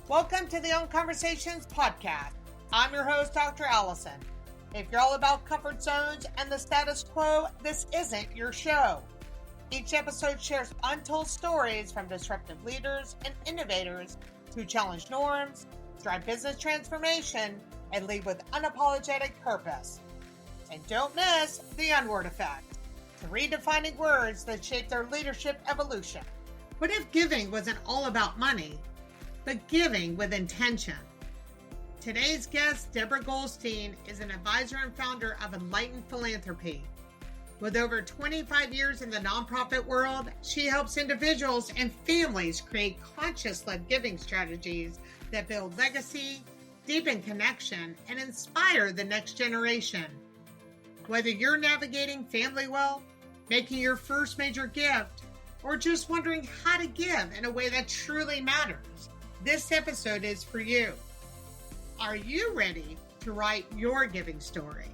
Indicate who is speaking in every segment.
Speaker 1: Welcome to the Own Conversations podcast. I'm your host, Dr. Alison. If you're all about comfort zones and the status quo, this isn't your show. Each episode shares untold stories from disruptive leaders and innovators who challenge norms, drive business transformation, and lead with unapologetic purpose. And don't miss the unword effect, the redefining words that shape their leadership evolution. What if giving wasn't all about money, but giving with intention? Today's guest, Deborah Goldstein, is an advisor and founder of Enlightened Philanthropy. With over 25 years in the nonprofit world, she helps individuals and families create conscious-led giving strategies that build legacy, deepen connection, and inspire the next generation. Whether you're navigating family wealth, making your first major gift, or just wondering how to give in a way that truly matters, this episode is for you. Are you ready to write your giving story?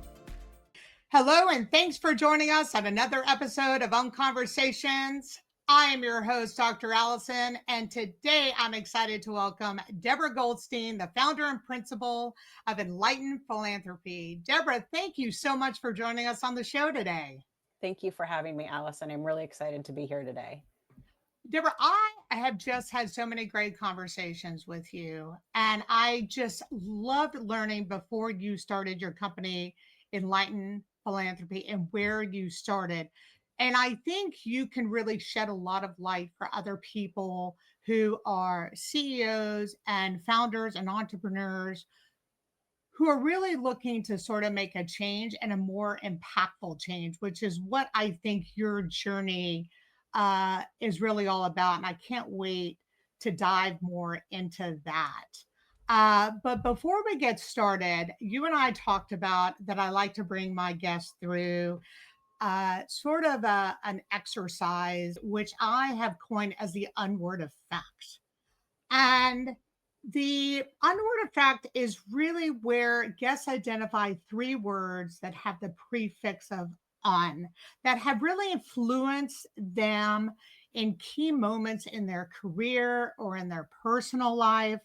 Speaker 1: Hello, and thanks for joining us on another episode of Own Conversations. I am your host, Dr. Alison, and today I'm excited to welcome Deborah Goldstein, the founder and principal of Enlightened Philanthropy. Deborah, thank you so much for joining us on the show today.
Speaker 2: Thank you for having me, Alison. I'm really excited to be here today.
Speaker 1: Deborah, I have just had so many great conversations with you, and I just loved learning before you started your company, Enlightened Philanthropy, and where you started. And I think you can really shed a lot of light for other people who are CEOs and founders and entrepreneurs who are really looking to sort of make a change and a more impactful change, which is what I think your journey is really all about. And I can't wait to dive more into that. But before we get started, you and I talked about that I like to bring my guests through sort of an exercise, which I have coined as the unword effect. And the unword effect is really where guests identify three words that have the prefix of on, that have really influenced them in key moments in their career or in their personal life.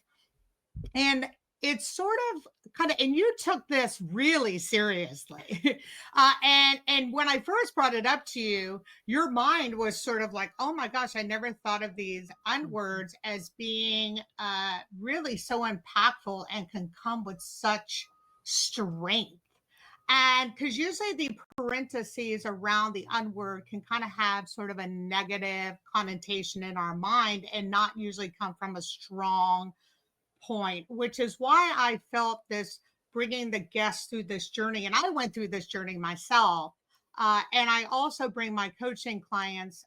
Speaker 1: And it's sort of kind of, and you took this really seriously. And when I first brought it up to you, your mind was sort of like, oh my gosh, I never thought of these unwords as being really so impactful and can come with such strength. And because usually the parentheses around the unword can kind of have sort of a negative connotation in our mind and not usually come from a strong point, which is why I felt this bringing the guests through this journey. And I went through this journey myself. And I also bring my coaching clients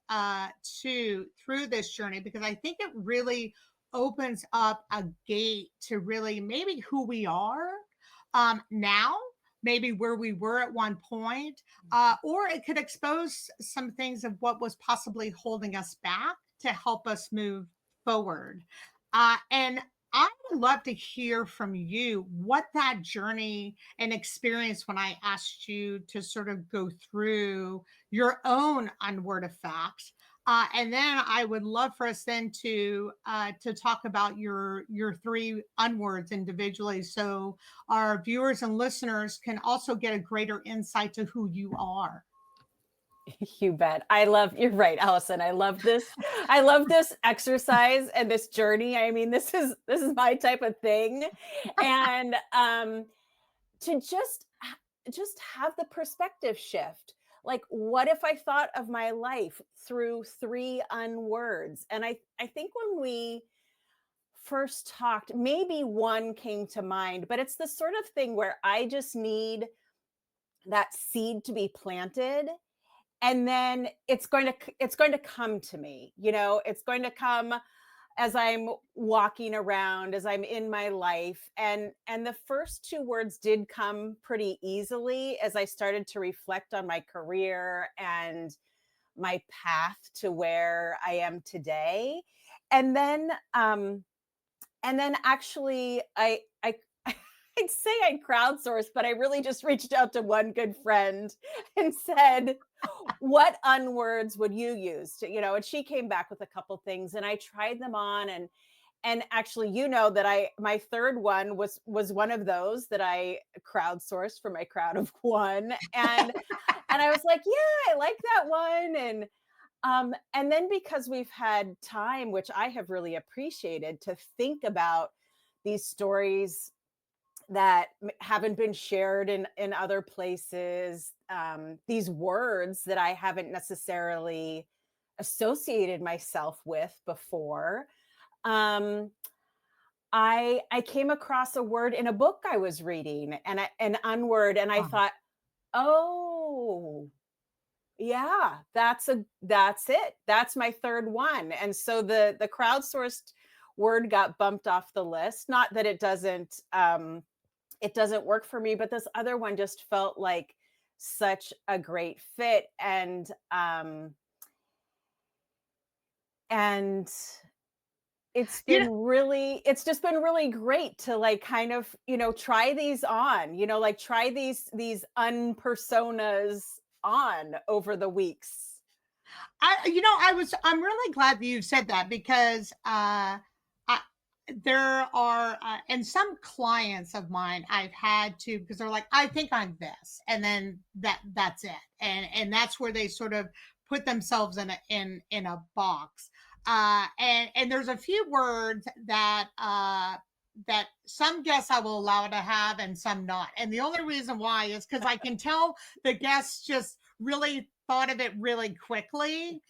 Speaker 1: through this journey because I think it really opens up a gate to really maybe who we are now, maybe where we were at one point, or it could expose some things of what was possibly holding us back to help us move forward. And I would love to hear from you what that journey and experience when I asked you to sort of go through your own unword effects. And then I would love for us then to talk about your three unwords individually, so our viewers and listeners can also get a greater insight to who you are.
Speaker 2: You bet. You're right, Alison. I love this exercise and this journey. I mean, this is my type of thing. And to just have the perspective shift. Like, what if I thought of my life through three unwords? And I think when we first talked, maybe one came to mind, but it's the sort of thing where I just need that seed to be planted. And then it's going to come to me, it's going to come as I'm walking around, as I'm in my life. And the first two words did come pretty easily as I started to reflect on my career and my path to where I am today. And then actually I'd say I crowdsourced, but I really just reached out to one good friend and said, what unwords would you use to, and she came back with a couple things and I tried them on and actually, you know, that my third one was one of those that I crowdsourced for my crowd of one. And I was like, yeah, I like that one. And then because we've had time, which I have really appreciated, to think about these stories that haven't been shared in other places, these words that I haven't necessarily associated myself with before. Um, I came across a word in a book I was reading, and an unword, and I
Speaker 1: Oh,
Speaker 2: thought, oh, yeah, that's it. That's my third one. And so the crowdsourced word got bumped off the list. Not that it doesn't work for me, but this other one just felt like such a great fit. And
Speaker 1: you know,
Speaker 2: it's just been really great to like kind of, try these on, like try these unpersonas on over the weeks.
Speaker 1: I'm really glad that you said that because I, there are and some clients of mine I've had to, because they're like, I think I'm this, and then that's it, and that's where they sort of put themselves in a box. And there's a few words that some guests I will allow to have and some not. And the only reason why is because I can tell the guests just really thought of it really quickly.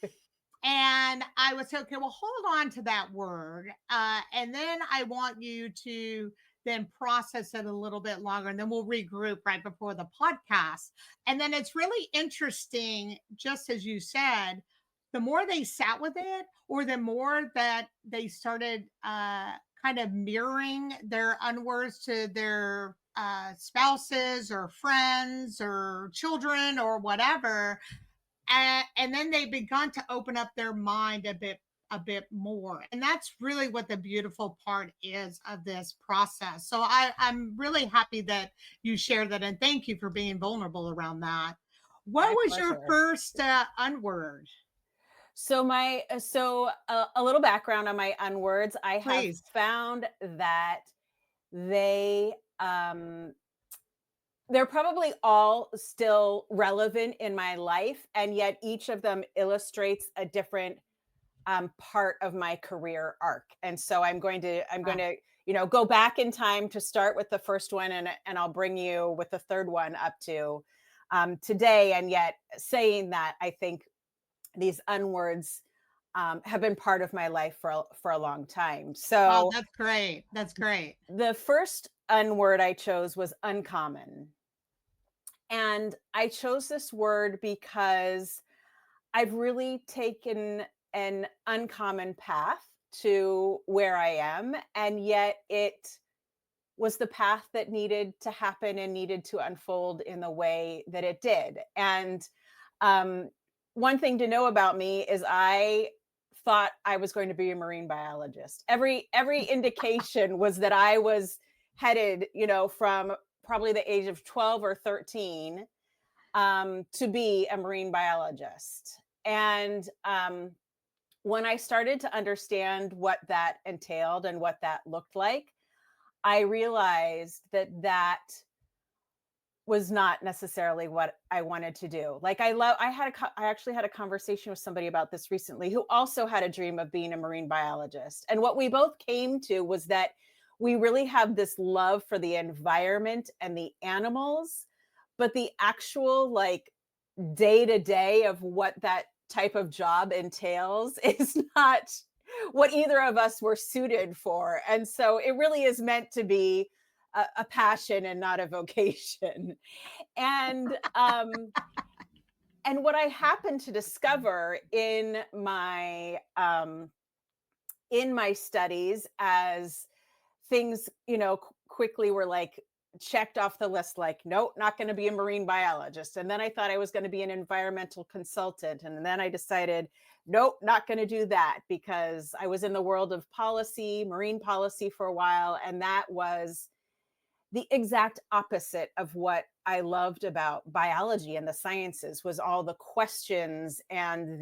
Speaker 1: And I would say, okay, well, hold on to that word. And then I want you to then process it a little bit longer. And then we'll regroup right before the podcast. And then it's really interesting, just as you said, the more they sat with it, or the more that they started kind of mirroring their unwords to their spouses or friends or children or whatever, and then they begun to open up their mind a bit more, and that's really what the beautiful part is of this process. So I'm really happy that you shared that, and thank you for being vulnerable around that. What
Speaker 2: My
Speaker 1: was your
Speaker 2: pleasure.
Speaker 1: first unword?
Speaker 2: So a little background on my unwords. I have
Speaker 1: Please.
Speaker 2: found that they they're probably all still relevant in my life, and yet each of them illustrates a different part of my career arc. And so
Speaker 1: Ah,
Speaker 2: go back in time to start with the first one, and I'll bring you with the third one up to today. And yet, saying that, I think these unwords have been part of my life for a long time.
Speaker 1: wow,
Speaker 2: So
Speaker 1: that's great. That's great.
Speaker 2: the first unword I chose was uncommon. And I chose this word because I've really taken an uncommon path to where I am. And yet it was the path that needed to happen and needed to unfold in the way that it did. And um, one thing to know about me is I thought I was going to be a marine biologist. Every indication was that I was headed, from probably the age of 12 or 13, to be a marine biologist. And when I started to understand what that entailed and what that looked like, I realized that was not necessarily what I wanted to do. Like I actually had a conversation with somebody about this recently who also had a dream of being a marine biologist. And what we both came to was that we really have this love for the environment and the animals, but the actual like day to day of what that type of job entails is not what either of us were suited for. And so it really is meant to be a passion and not a vocation. And and what I happened to discover in my studies, as things, quickly were like checked off the list, like, nope, not going to be a marine biologist. And then I thought I was going to be an environmental consultant. And then I decided, nope, not going to do that, because I was in the world of policy, marine policy for a while. And that was the exact opposite of what I loved about biology and the sciences, was all the questions and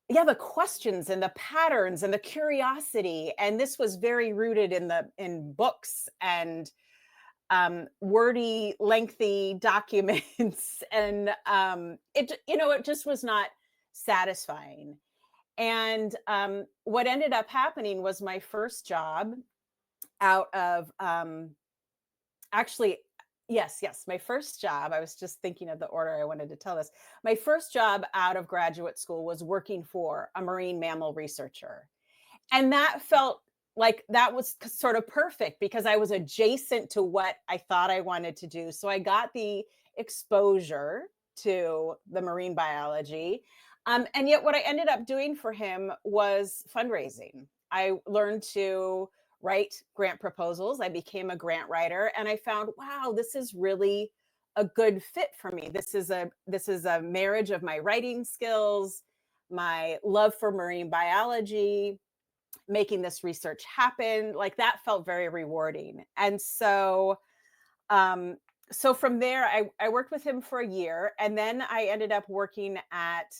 Speaker 2: yeah, the questions and the patterns and the curiosity. And this was very rooted in books and wordy, lengthy documents. And it just was not satisfying. And what ended up happening was my first job out of actually, yes, my first job. I was just thinking of the order I wanted to tell this. My first job out of graduate school was working for a marine mammal researcher. And that felt like that was sort of perfect because I was adjacent to what I thought I wanted to do. So I got the exposure to the marine biology. And yet, what I ended up doing for him was fundraising. I learned to write grant proposals. I became a grant writer, and I found, wow, this is really a good fit for me. This is a marriage of my writing skills, my love for marine biology, making this research happen. Like that felt very rewarding. And um so from there I worked with him for a year, and then I ended up working at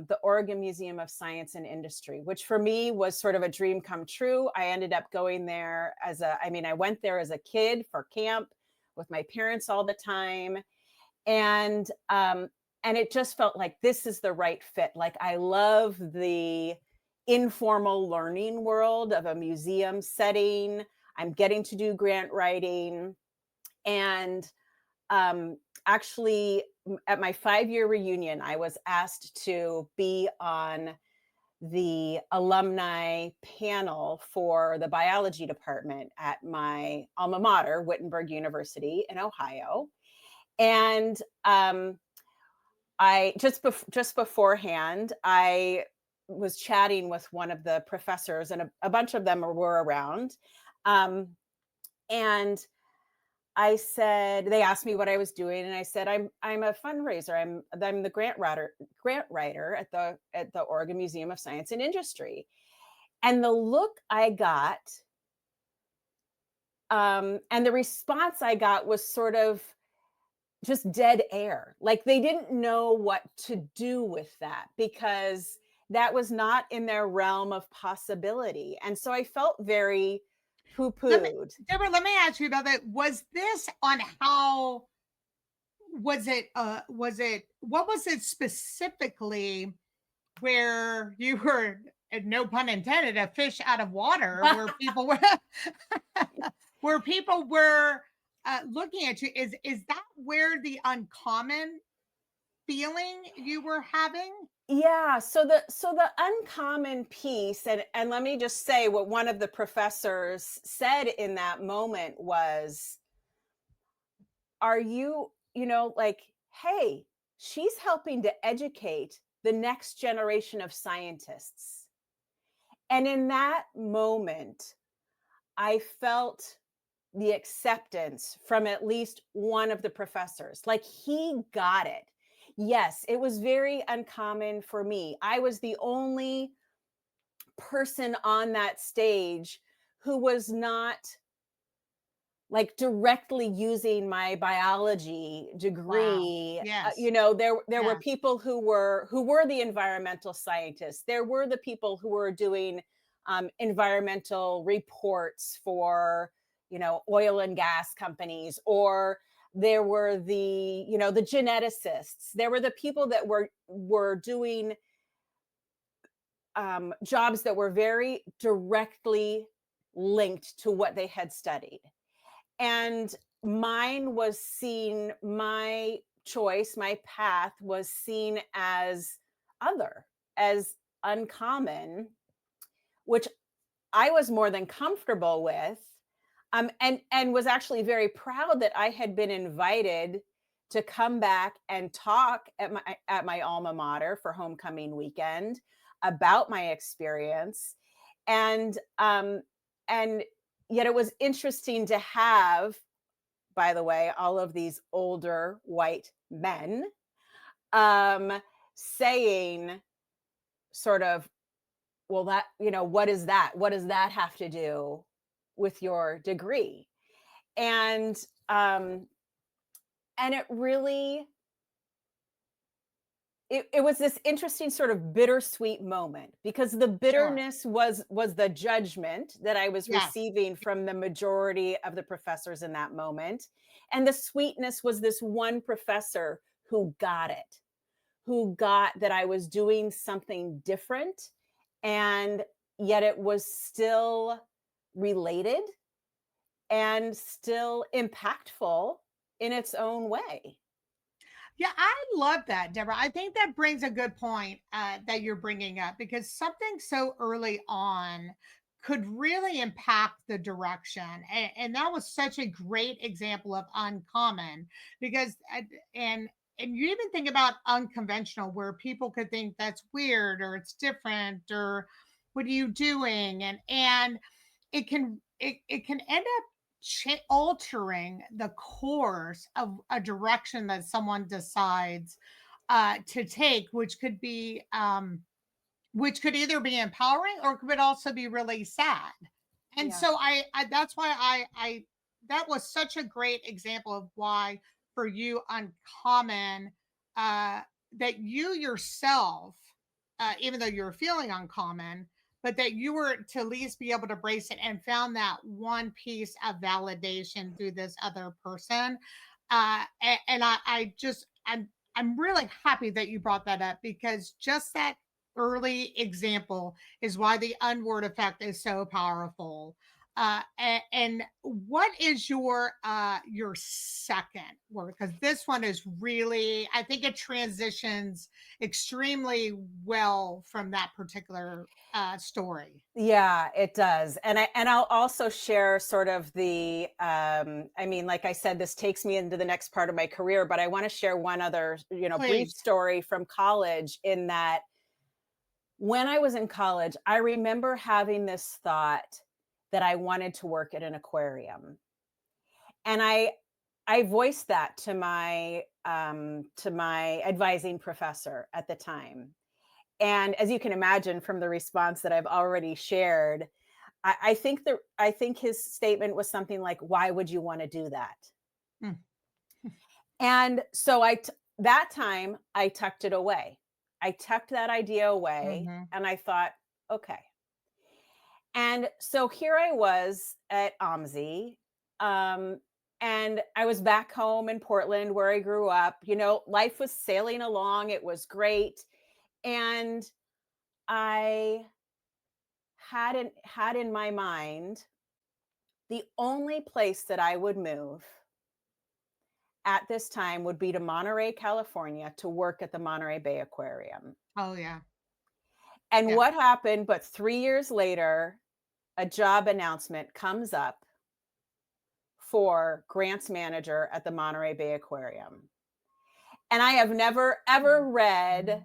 Speaker 2: the Oregon Museum of Science and Industry, which for me was sort of a dream come true. I ended up going there I went there as a kid for camp with my parents all the time. And it just felt like this is the right fit. Like I love the informal learning world of a museum setting. I'm getting to do grant writing. And actually, at my 5-year reunion, I was asked to be on the alumni panel for the biology department at my alma mater, Wittenberg University in Ohio. And I just beforehand, I was chatting with one of the professors, and a bunch of them were around. Um, and they asked me what I was doing, and I said, I'm a fundraiser. I'm the grant writer at the Oregon Museum of Science and Industry. And the look I got, and the response I got was sort of just dead air. Like they didn't know what to do with that because that was not in their realm of possibility. And so I felt very poo
Speaker 1: Let me,
Speaker 2: pooed.
Speaker 1: Deborah, let me ask you about that. Was this on how was it what was it specifically where you were, and no pun intended, a fish out of water, where people were where people were looking at you? Is that where the uncommon feeling you were having?
Speaker 2: Yeah, so the uncommon piece, and let me just say what one of the professors said in that moment was, are like, hey, she's helping to educate the next generation of scientists. And in that moment, I felt the acceptance from at least one of the professors. Like he got it. Yes, it was very uncommon for me. I was the only person on that stage who was not like directly using my biology
Speaker 1: Wow.
Speaker 2: degree.
Speaker 1: Yes.
Speaker 2: There were
Speaker 1: Yeah.
Speaker 2: people who were the environmental scientists. There were the people who were doing environmental reports for oil and gas companies, or there were the geneticists. There were the people that were doing jobs that were very directly linked to what they had studied. And my choice, my path was seen as other, as uncommon, which I was more than comfortable with. And was actually very proud that I had been invited to come back and talk at my alma mater for homecoming weekend about my experience. And um and yet it was interesting to have, by the way, all of these older white men saying sort of, well, what is that? What does that have to do with your degree? And um, and it really it was this interesting sort of bittersweet moment, because the
Speaker 1: Sure.
Speaker 2: bitterness was the judgment that I was
Speaker 1: Yes.
Speaker 2: receiving from the majority of the professors in that moment. And the sweetness was this one professor who got it, who got that I was doing something different, and yet it was still related and still impactful in its own way.
Speaker 1: Yeah, I love that, Deborah. I think that brings a good point that you're bringing up, because something so early on could really impact the direction. And that was such a great example of uncommon, because, and you even think about unconventional, where people could think that's weird or it's different or what are you doing? And it can end up altering the course of a direction that someone decides to take, which could either be empowering or could also be really sad. And
Speaker 2: Yeah.
Speaker 1: so I that's why I that was such a great example of why for you uncommon, uh that you yourself, even though you're feeling uncommon, but that you were to at least be able to brace it and found that one piece of validation through this other person. And I'm really happy that you brought that up, because just that early example is why the unword effect is so powerful. And what is your second word? Because this one is really, I think it transitions extremely well from that particular story.
Speaker 2: Yeah, it does. And I'll also share sort of the I mean, like I said, this takes me into the next part of my career, but I want to share one other, brief
Speaker 1: Please.
Speaker 2: story from college, in that when I was in college, I remember having this thought that I wanted to work at an aquarium. And I voiced that to my advising professor at the time. And as you can imagine from the response that I've already shared, I think his statement was something like, "Why would you want to do that?"
Speaker 1: Mm,
Speaker 2: And so that time I tucked it away. I tucked that idea away,
Speaker 1: mhm.
Speaker 2: and I thought, okay. And so here I was at OMSI, and I was back home in Portland where I grew up. Life was sailing along. It was great. And I had in my mind the only place that I would move at this time would be to Monterey, California, to work at the Monterey Bay Aquarium.
Speaker 1: Oh yeah.
Speaker 2: And
Speaker 1: Yeah.
Speaker 2: what happened but 3 years later, a job announcement comes up for grants manager at the Monterey Bay Aquarium. And I have never ever read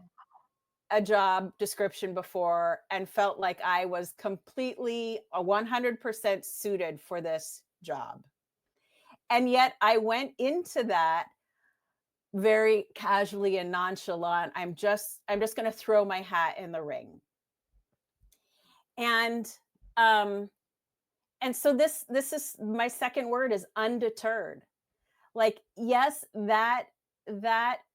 Speaker 2: a job description before and felt like I was completely a 100% suited for this job. And yet I went into that very casually and nonchalant. I'm just going to throw my hat in the ring. And um and so this is my second word, is undeterred. Like, yes, that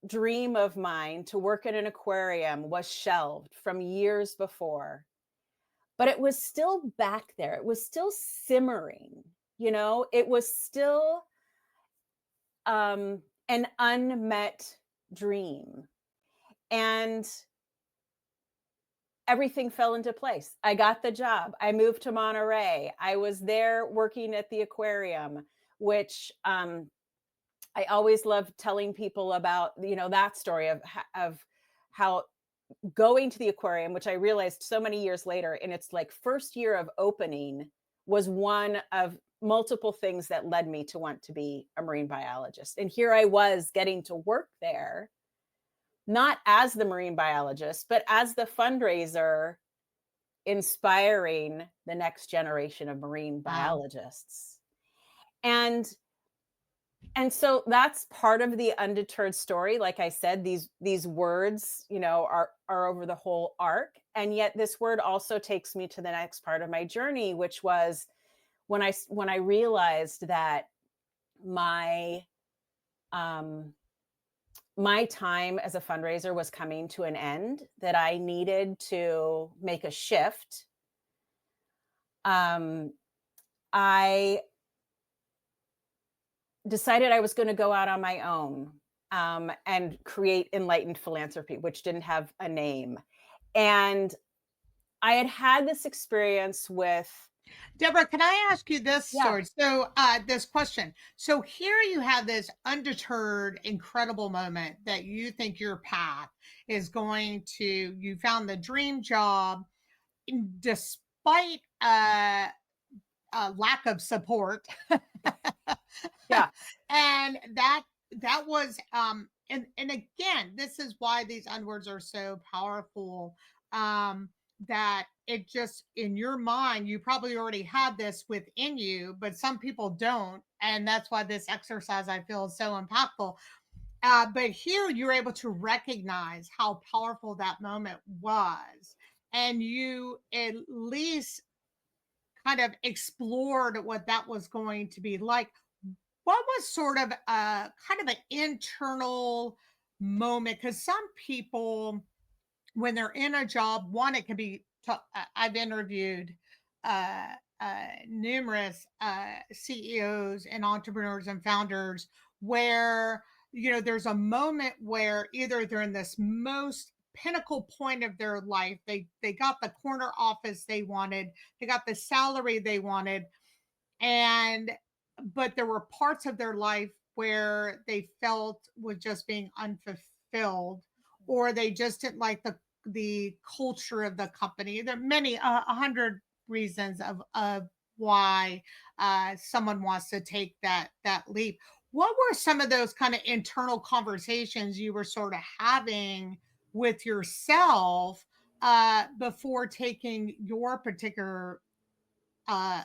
Speaker 2: dream of mine to work at an aquarium was shelved from years before, but it was still back there. It was still simmering, it was still an unmet dream. And everything fell into place. I got the job. I moved to Monterey. I was there working at the aquarium, which I always love telling people about, that story of how going to the aquarium, which I realized so many years later in its like first year of opening, was one of multiple things that led me to want to be a marine biologist. And here I was getting to work there, not as the marine biologist, but as the fundraiser inspiring the next generation of marine
Speaker 1: Wow.
Speaker 2: biologists. And so that's part of the undeterred story. Like I said, these words, are over the whole arc. And yet this word also takes me to the next part of my journey, which was when I realized that my um my time as a fundraiser was coming to an end, that I needed to make a shift. Um, I decided I was going to go out on my own, and create Enlightened Philanthropy, which didn't have a name. And I had had this experience with,
Speaker 1: Deborah, can I ask you this
Speaker 2: yeah,
Speaker 1: story? So, this question. So, here you have this undeterred, incredible moment that you think your path is going to, you found the dream job despite a lack of support.
Speaker 2: yeah,
Speaker 1: And that was and again, this is why these unwords are so powerful. That it just, in your mind, you probably already had this within you, but some people don't, and that's why this exercise, I feel, is so impactful. But here you're able to recognize how powerful that moment was, and you at least kind of explored what that was going to be like. What was sort of a kind of an internal moment? Because some people, when they're in a job, one, it can be, I've interviewed uh, numerous CEOs and entrepreneurs and founders where, there's a moment where either they're in this most pinnacle point of their life, they got the corner office they wanted, they got the salary they wanted, and but there were parts of their life where they felt was just being unfulfilled, or they just didn't like the culture of the company. There are many, 100 reasons of why someone wants to take that leap. What were some of those kind of internal conversations you were sort of having with yourself before taking your particular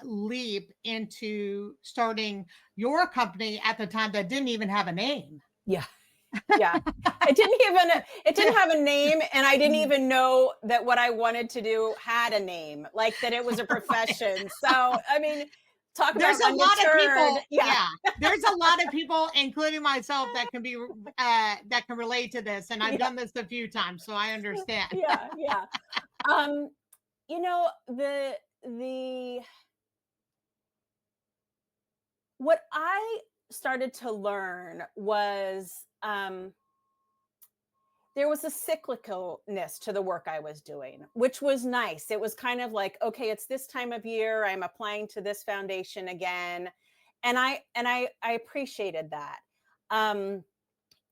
Speaker 1: leap into starting your company at the time that didn't even have a name?
Speaker 2: yeah, yeah. It didn't have a name, and I didn't even know that what I wanted to do had a name, like that it was a profession. So, I mean, talk
Speaker 1: There's
Speaker 2: about
Speaker 1: a lot of
Speaker 2: undeterred.
Speaker 1: people,
Speaker 2: Yeah,
Speaker 1: yeah. There's a lot of people, including myself, that can be that can relate to this, and I've
Speaker 2: yeah,
Speaker 1: done this a few times, so I understand.
Speaker 2: yeah, yeah. Um, the what I started to learn was, there was a cyclicalness to the work I was doing, which was nice. It was kind of like, okay, it's this time of year, I'm applying to this foundation again. And I appreciated that. Um,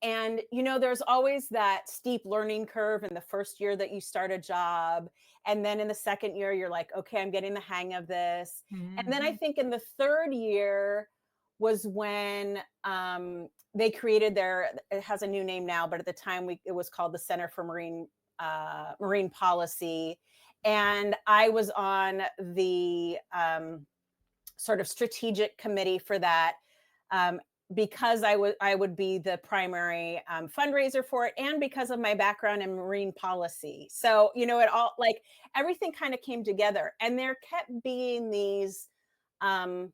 Speaker 2: and there's always that steep learning curve in the first year that you start a job. And then in the second year, you're like, okay, I'm getting the hang of this. And then I
Speaker 1: Mhm.
Speaker 2: think in the third year was when they created it has a new name now, but at the time it was called the Center for Marine Policy. And I was on the sort of strategic committee for that, um, because I would be the primary fundraiser for it, and because of my background in marine policy. So it all, like, everything kind of came together, and there kept being these, um,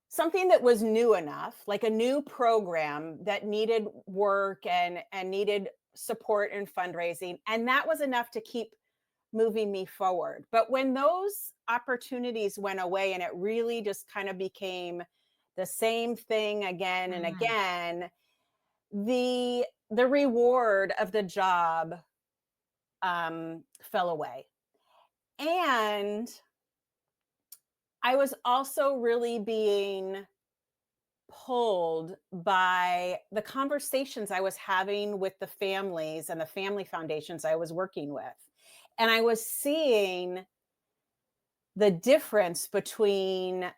Speaker 2: something that was new enough, like a new program that needed work and needed support and fundraising, and that was enough to keep moving me forward. But when those opportunities went away and it really just kind of became the same thing again and
Speaker 1: Mhm.
Speaker 2: again, the reward of the job fell away. And I was also really being pulled by the conversations I was having with the families and the family foundations I was working with. And I was seeing the difference between,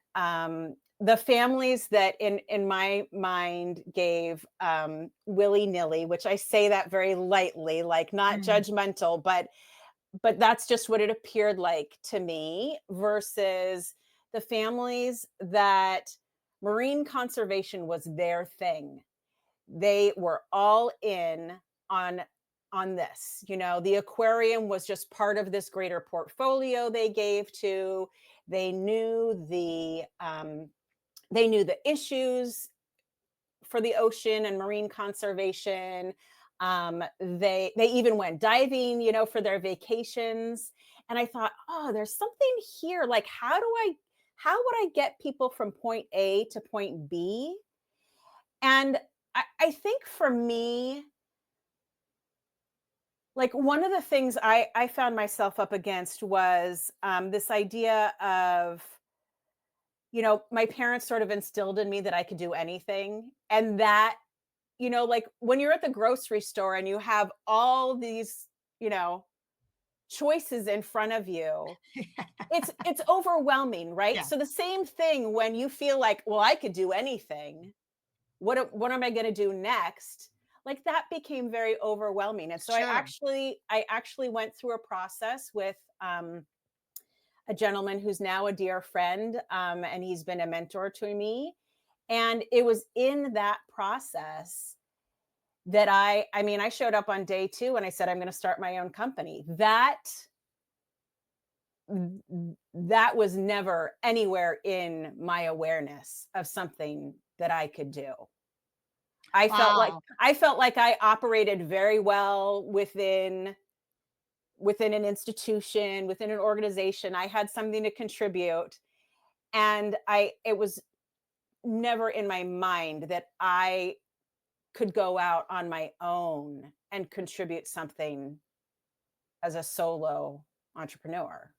Speaker 2: the families that in my mind gave, willy-nilly, which I say that very lightly, like, not
Speaker 1: Mhm.
Speaker 2: judgmental, but that's just what it appeared like to me, versus the families that marine conservation was their thing. They were all in on this. The aquarium was just part of this greater portfolio they gave to. They knew the issues for the ocean and marine conservation. They even went diving, for their vacations. And I thought, oh, there's something here. Like, how would I get people from point A to point B? And I think for me, like one of the things I found myself up against was this idea of, my parents sort of instilled in me that I could do anything. And that, like when you're at the grocery store and you have all these, choices in front of you, it's overwhelming, right?
Speaker 1: Yeah,
Speaker 2: So the same thing when you feel like, well, I could do anything. What am I going to do next? Like that became very overwhelming. And so
Speaker 1: sure.
Speaker 2: I actually went through a process with a gentleman who's now a dear friend, and he's been a mentor to me. And it was in that process that I showed up on day 2 and I said, I'm going to start my own company. That was never anywhere in my awareness of something that I could do.
Speaker 1: Wow.
Speaker 2: I felt like I operated very well within an institution, within an organization. I had something to contribute, and it was never in my mind that I could go out on my own and contribute something as a solo entrepreneur.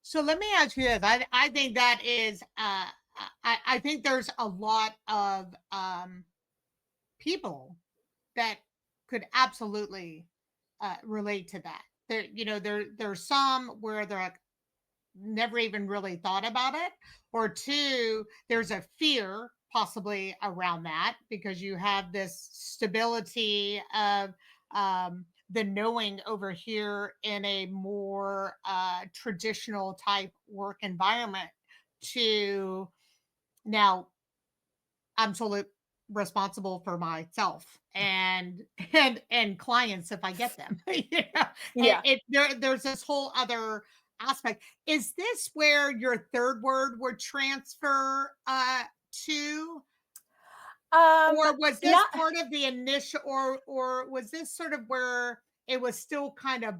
Speaker 1: So let me ask you this. I think that is I think there's a lot of people that could absolutely relate to that. There's some where they're like, never even really thought about it, or two, there's a fear possibly around that because you have this stability of the knowing over here in a more traditional type work environment to now I'm solely responsible for myself and clients if I get them. And
Speaker 2: Yeah.
Speaker 1: there's this whole other aspect. Is this where your third word would transfer to?
Speaker 2: Um,
Speaker 1: Or was this
Speaker 2: not
Speaker 1: part of the initial or was this sort of where it was still kind of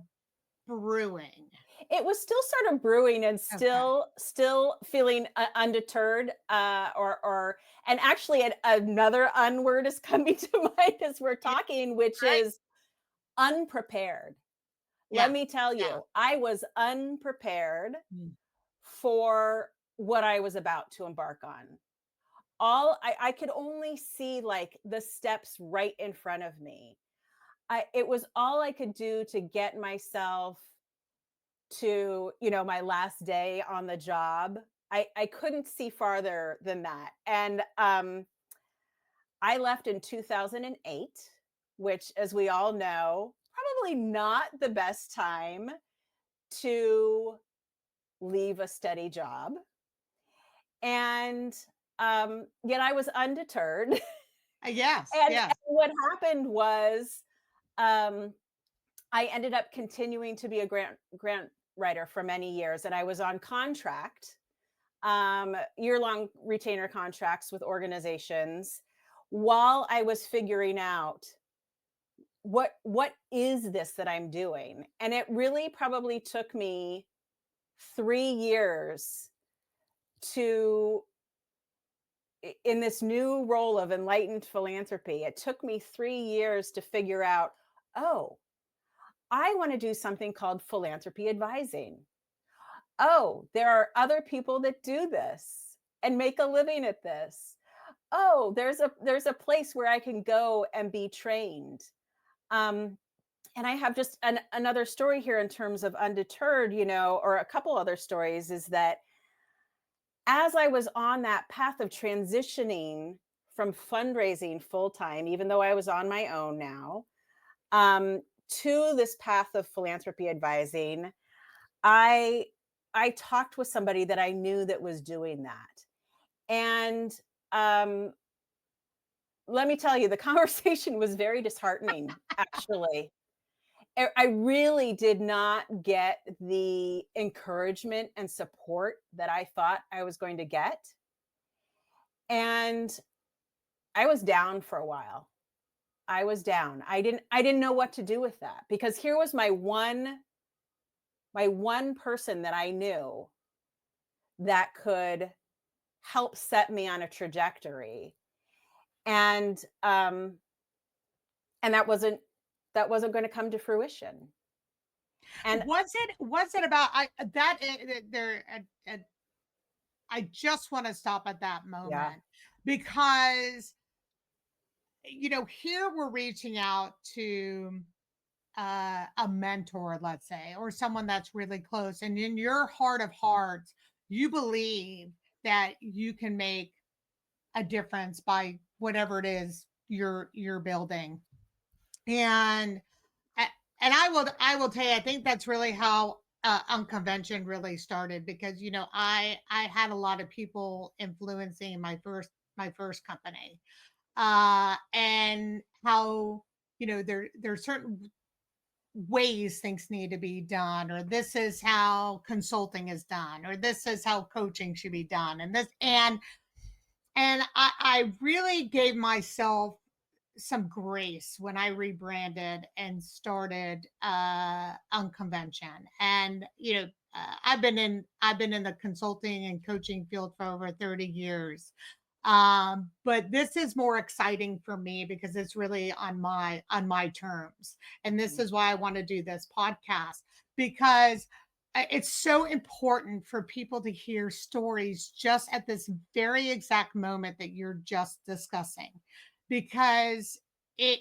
Speaker 1: brewing?
Speaker 2: It was still sort of brewing and
Speaker 1: Okay.
Speaker 2: still feeling undeterred, or and actually another unword is coming to mind as we're
Speaker 1: Yeah,
Speaker 2: talking, which
Speaker 1: right.
Speaker 2: is unprepared. Let
Speaker 1: Yeah.
Speaker 2: me tell
Speaker 1: Yeah.
Speaker 2: you, I was unprepared
Speaker 1: Mm.
Speaker 2: for what I was about to embark on. I could only see like the steps right in front of me. It was all I could do to get myself to, my last day on the job. I couldn't see farther than that. And I left in 2008, which, as we all know, probably not the best time to leave a steady job. And yet I was undeterred.
Speaker 1: Yes.
Speaker 2: And
Speaker 1: Yes.
Speaker 2: what happened was, um, I ended up continuing to be a grant writer for many years, and I was on contract, year-long retainer contracts with organizations while I was figuring out what is this that I'm doing? And it really probably took me 3 years to in this new role of enlightened philanthropy. It took me 3 years to figure out, oh, I want to do something called philanthropy advising. Oh, there are other people that do this and make a living at this. Oh, there's a place where I can go and be trained. Um, and I have just another story here in terms of undeterred, or a couple other stories is that as I was on that path of transitioning from fundraising full time, even though I was on my own now, to this path of philanthropy advising, I I talked with somebody that I knew that was doing that. And um, let me tell you, the conversation was very disheartening, actually. I really did not get the encouragement and support that I thought I was going to get. And I was down for a while. I was down. I didn't know what to do with that, because here was my one person that I knew that could help set me on a trajectory. And and that wasn't going to come to fruition. And
Speaker 1: Was it about there I just want to stop at that
Speaker 2: yeah,
Speaker 1: moment because here we're reaching out to a mentor, let's say, or someone that's really close, and in your heart of hearts, you believe that you can make a difference by whatever it is you're building. And a- and I will tell you, I think that's really how unconvention really started, because I had a lot of people influencing my first company, and how there's certain ways things need to be done, or this is how consulting is done, or this is how coaching should be done, and I really gave myself some grace when I rebranded and started unconvention. And I've been in the consulting and coaching field for over 30 years. But this is more exciting for me because it's really on my terms. And this
Speaker 2: mm,
Speaker 1: is why I want to do this podcast, because it's so important for people to hear stories just at this very exact moment that you're just discussing, because it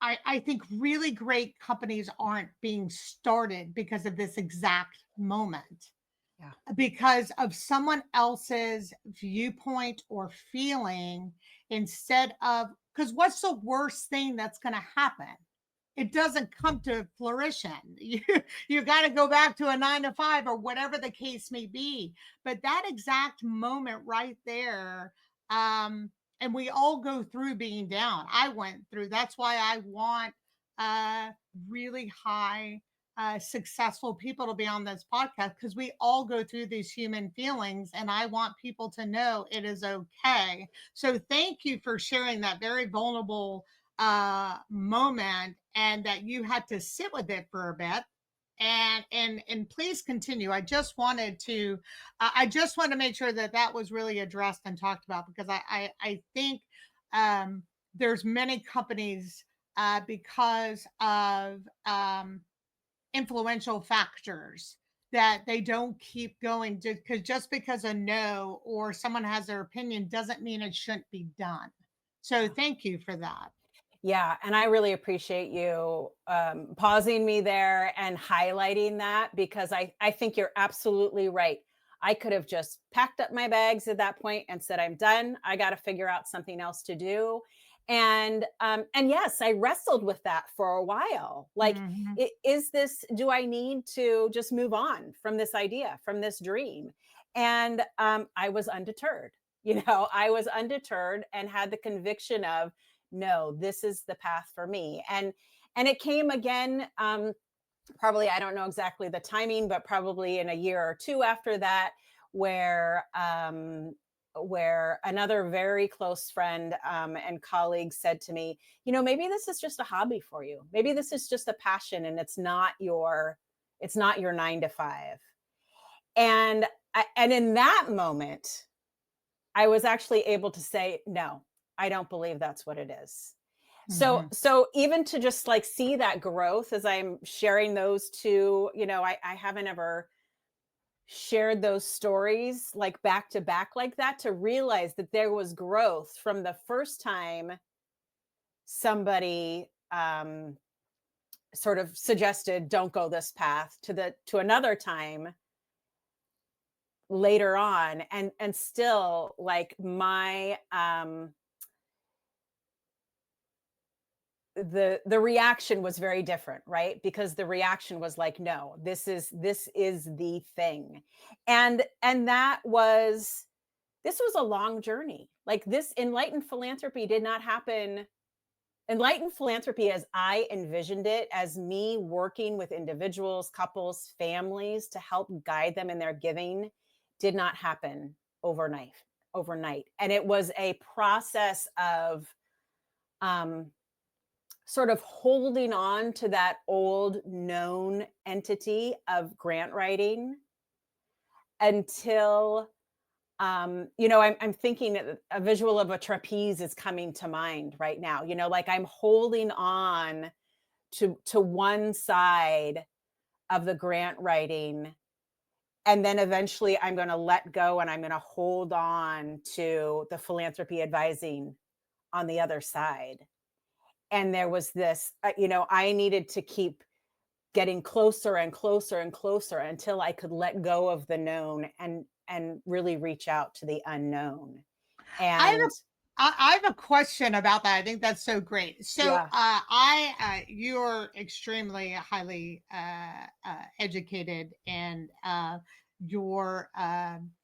Speaker 1: I think really great companies aren't being started because of this exact moment,
Speaker 2: yeah,
Speaker 1: because of someone else's viewpoint or feeling, instead of, because what's the worst thing that's going to happen? It doesn't come to fruition. You got to go back to a 9 to 5 or whatever the case may be. But that exact moment right there, and we all go through being down. I went through. That's why I want uh, really high, successful people to be on this podcast, because we all go through these human feelings, and I want people to know it is okay. So thank you for sharing that very vulnerable moment, and that you had to sit with it for a bit. And please continue. I just wanted to make sure that that was really addressed and talked about, because I think um there's many companies, because of influential factors, that they don't keep going, just because a no or someone has their opinion doesn't mean it shouldn't be done. So
Speaker 2: yeah.
Speaker 1: thank you for that.
Speaker 2: Yeah, and I really appreciate you pausing me there and highlighting that, because I think you're absolutely right. I could have just packed up my bags at that point and said, "I'm done. I got to figure out something else to do." And yes, I wrestled with that for a while. Like,
Speaker 1: Mhm.
Speaker 2: is this? Do I need to just move on from this idea, from this dream? And I was undeterred. I was undeterred and had the conviction of, no, this is the path for me. And it came again, probably, I don't know exactly the timing, but probably in a year or two after that, where another very close friend, and colleague said to me, maybe this is just a hobby for you. Maybe this is just a passion, and it's not your 9 to 5. And in that moment, I was actually able to say, no, I don't believe that's what it is. So
Speaker 1: Mhm.
Speaker 2: so even to just like see that growth as I'm sharing those two, I haven't ever shared those stories like back to back like that, to realize that there was growth from the first time somebody sort of suggested don't go this path, to another time later on, and still like my the reaction was very different, right? Because the reaction was like, no, this is the thing. And this was a long journey. Like, this enlightened philanthropy did not happen. Enlightened philanthropy, as I envisioned it, as me working with individuals, couples, families to help guide them in their giving, did not happen overnight. overnight. And it was a process of um, sort of holding on to that old known entity of grant writing until I'm thinking a visual of a trapeze is coming to mind right now. Like I'm holding on to one side of the grant writing, and then eventually I'm going to let go and I'm going to hold on to the philanthropy advising on the other side. And there was this, I needed to keep getting closer and closer and closer until I could let go of the known and really reach out to the unknown.
Speaker 1: I have
Speaker 2: And
Speaker 1: I have a question about that. I think that's so great. So,
Speaker 2: yeah,
Speaker 1: you're extremely highly educated, and your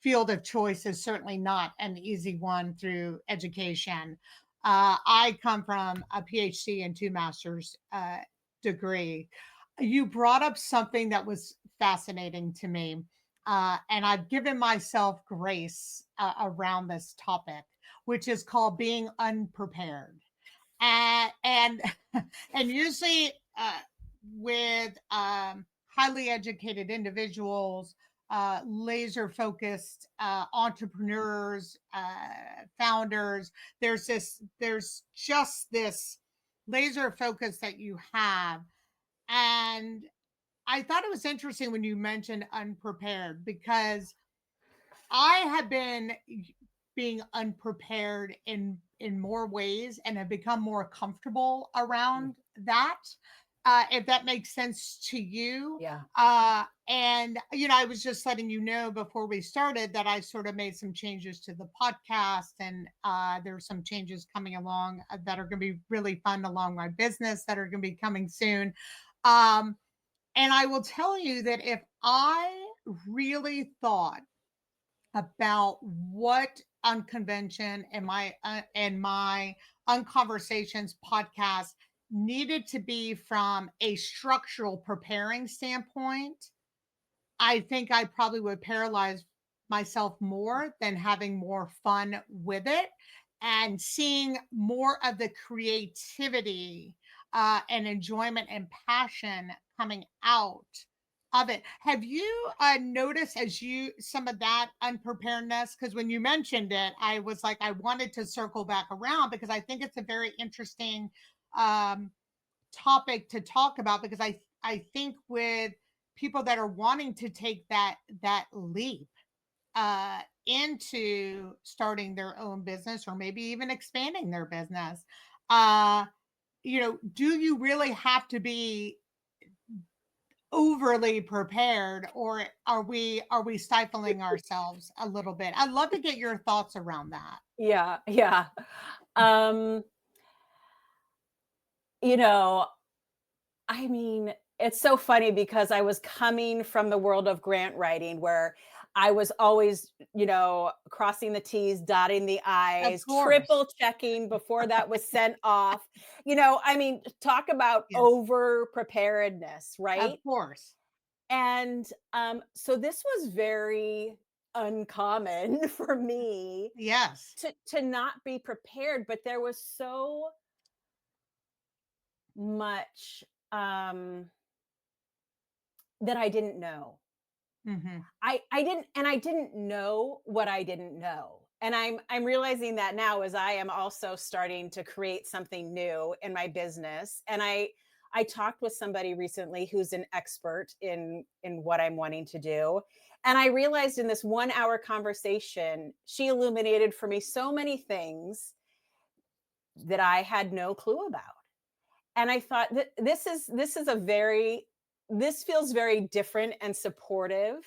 Speaker 1: field of choice is certainly not an easy one through education. I come from a PhD and two master's degree. You brought up something that was fascinating to me, and I've given myself grace around this topic, which is called being unprepared. And and usually with highly educated individuals, laser focused entrepreneurs, founders, there's just this laser focus that you have. And I thought it was interesting when you mentioned unprepared, because I have been being unprepared in more ways and have become more comfortable
Speaker 2: mm,
Speaker 1: around that. If that makes sense to you.
Speaker 2: yeah,
Speaker 1: And I was just letting you know before we started that I sort of made some changes to the podcast, and there's some changes coming along that are going to be really fun along my business that are going to be coming soon. Um, and I will tell you that if I really thought about what unconvention and my unconversations podcast needed to be from a structural preparing standpoint, I think I probably would paralyze myself more than having more fun with it and seeing more of the creativity and enjoyment and passion coming out of it. Have you noticed as you some of that unpreparedness? Because when you mentioned it, I was like, I wanted to circle back around because I think it's a very interesting um, topic to talk about, because I think with people that are wanting to take that leap into starting their own business or maybe even expanding their business, uh do you really have to be overly prepared, or are we stifling ourselves a little bit? I'd love to get your thoughts around that.
Speaker 2: yeah, yeah. Um, you know, I mean, it's so funny because I was coming from the world of grant writing where I was always, crossing the T's, dotting the
Speaker 1: Of
Speaker 2: I's,
Speaker 1: course.
Speaker 2: triple checking before that was sent off. I mean, talk about
Speaker 1: Yes.
Speaker 2: over preparedness,
Speaker 1: Of
Speaker 2: right?
Speaker 1: course.
Speaker 2: And so this was very uncommon for me
Speaker 1: Yes.
Speaker 2: to not be prepared, but there was so much that I didn't know.
Speaker 1: Hmm.
Speaker 2: I didn't know what I didn't know. And I'm realizing that now as I am also starting to create something new in my business. And I talked with somebody recently who's an expert in what I'm wanting to do. And I realized in this 1 hour conversation, she illuminated for me so many things that I had no clue about. And I thought that this is a very this feels very different and supportive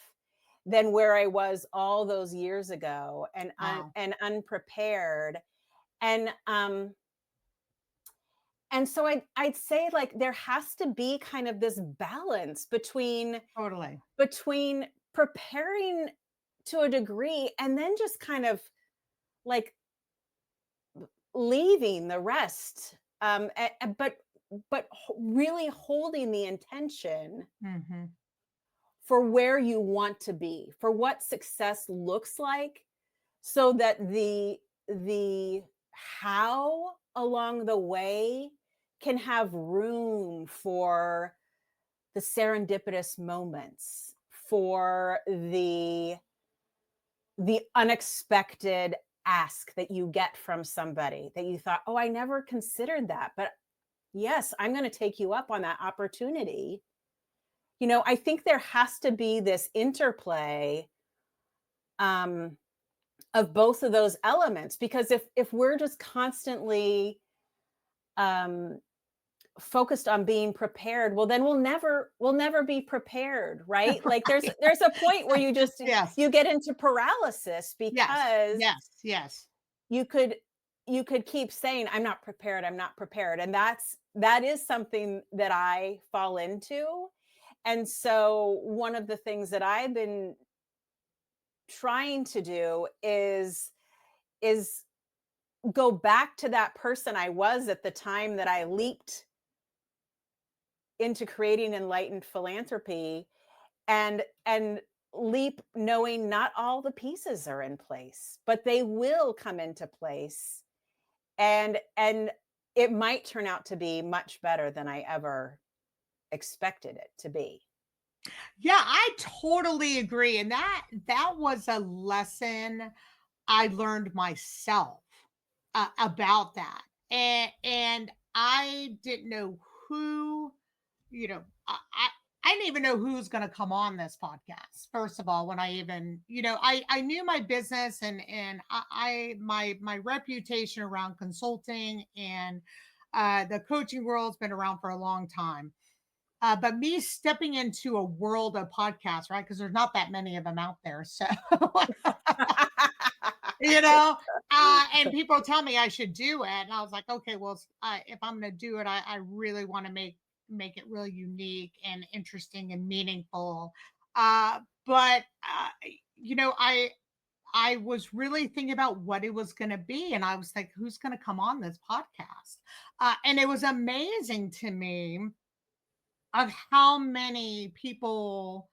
Speaker 2: than where I was all those years ago,
Speaker 1: Wow.
Speaker 2: and unprepared. And so I'd say, like, there has to be kind of this balance
Speaker 1: Totally.
Speaker 2: between preparing to a degree and then just kind of like leaving the rest. But really holding the intention
Speaker 1: Hmm.
Speaker 2: for where you want to be, for what success looks like, so that the how along the way can have room for the serendipitous moments, for the unexpected ask that you get from somebody that you thought, oh, I never considered that, but yes, I'm going to take you up on that opportunity. I think there has to be this interplay, um, of both of those elements, because if we're just constantly, um, focused on being prepared, well, then we'll never be prepared, right? Like there's
Speaker 1: Right.
Speaker 2: there's a point where
Speaker 1: Yes.
Speaker 2: you get into paralysis
Speaker 1: Yes.
Speaker 2: because
Speaker 1: Yes. Yes.
Speaker 2: you could you could keep saying, I'm not prepared, I'm not prepared, and that is something that I fall into. And so one of the things that I've been trying to do is go back to that person I was at the time that I leaped into creating Enlightened Philanthropy, and leap knowing not all the pieces are in place, but they will come into place, and it might turn out to be much better than I ever expected it to be.
Speaker 1: Yeah, I totally agree. And that was a lesson I learned myself about that. And I didn't know who, you know, I didn't even know who's going to come on this podcast. First of all, when I even, I knew my business and my reputation around consulting and the coaching world's been around for a long time. But me stepping into a world of podcasts, right? Because there's not that many of them out there. So, you know, and people tell me I should do it. And I was like, okay, well, if I'm going to do it, I really want to make it really unique and interesting and meaningful. But you know, I was really thinking about what it was going to be, and I was like, who's going to come on this podcast? And it was amazing to me of how many people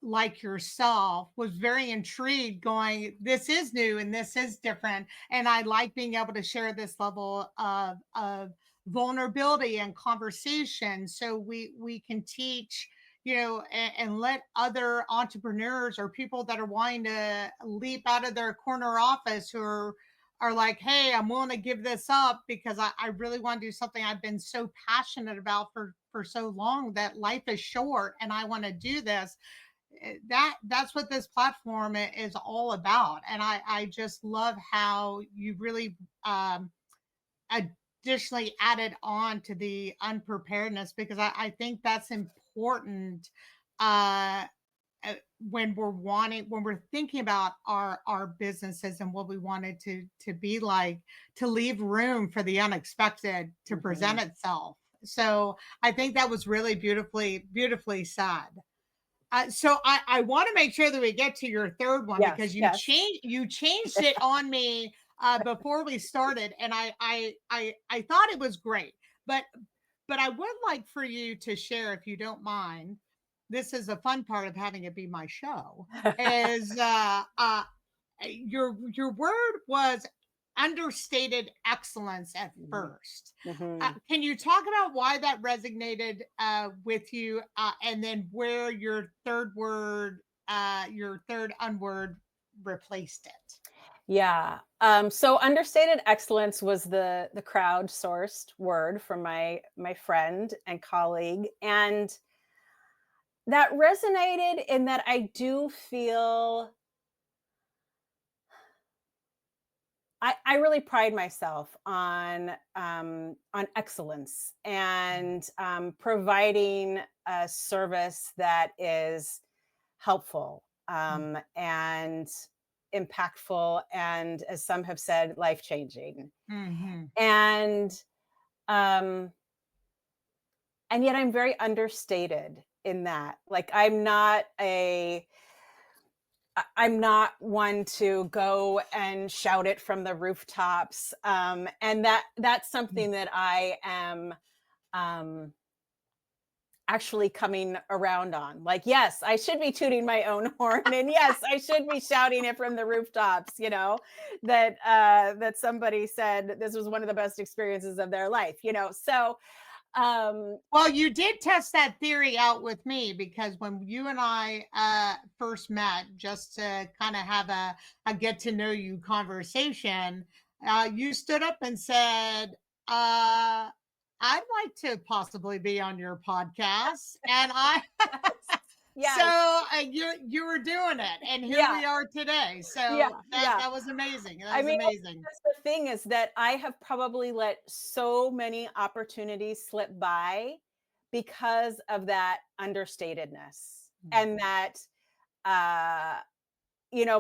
Speaker 1: like yourself was very intrigued, going, this is new and this is different, and I like being able to share this level of vulnerability and conversation, so we can teach, and let other entrepreneurs or people that are wanting to leap out of their corner office, who are like, hey, I'm willing to give this up because I really want to do something I've been so passionate about for so long, that life is short and I want to do this. That's what this platform is all about. And I just love how you really additionally added on to the unpreparedness, because I think that's important. uh when we're thinking about our businesses and what we wanted to be like, to leave room for the unexpected to present
Speaker 2: Mhm.
Speaker 1: itself. So I think that was really beautifully said. So I want to make sure that we get to your third one,
Speaker 2: Yes,
Speaker 1: because
Speaker 2: yes.
Speaker 1: you changed it on me before we started, and I thought it was great, but I would like for you to share, if you don't mind. This is a fun part of having it be my show. Is your word was understated excellence at
Speaker 2: Mhm,
Speaker 1: first.
Speaker 2: mhm.
Speaker 1: Can you talk about why that resonated with you, and then where your third unword replaced it?
Speaker 2: Yeah. So understated excellence was the crowdsourced word from my friend and colleague, and that resonated in that I do feel I really pride myself on excellence and providing a service that is helpful, and impactful, and as some have said, life changing.
Speaker 1: Mm-hmm.
Speaker 2: And um, and yet I'm very understated in that. Like I'm not one to go and shout it from the rooftops, and that's something that um, actually coming around on. Like, yes, I should be tooting my own horn, and yes, I should be shouting it from the rooftops, that somebody said this was one of the best experiences of their life. So
Speaker 1: Well, you did test that theory out with me, because when you and I first met, just to kind of have a get to know you conversation, you stood up and said, I'd like to possibly be on your podcast. And I, so
Speaker 2: yes,
Speaker 1: you were doing it, and here
Speaker 2: yeah,
Speaker 1: we are today.
Speaker 2: yeah,
Speaker 1: So that
Speaker 2: yeah.
Speaker 1: that was amazing. That
Speaker 2: I
Speaker 1: was
Speaker 2: mean,
Speaker 1: amazing.
Speaker 2: that's the thing, is that I have probably let so many opportunities slip by because of that understatedness,
Speaker 1: Mm.
Speaker 2: and that, uh,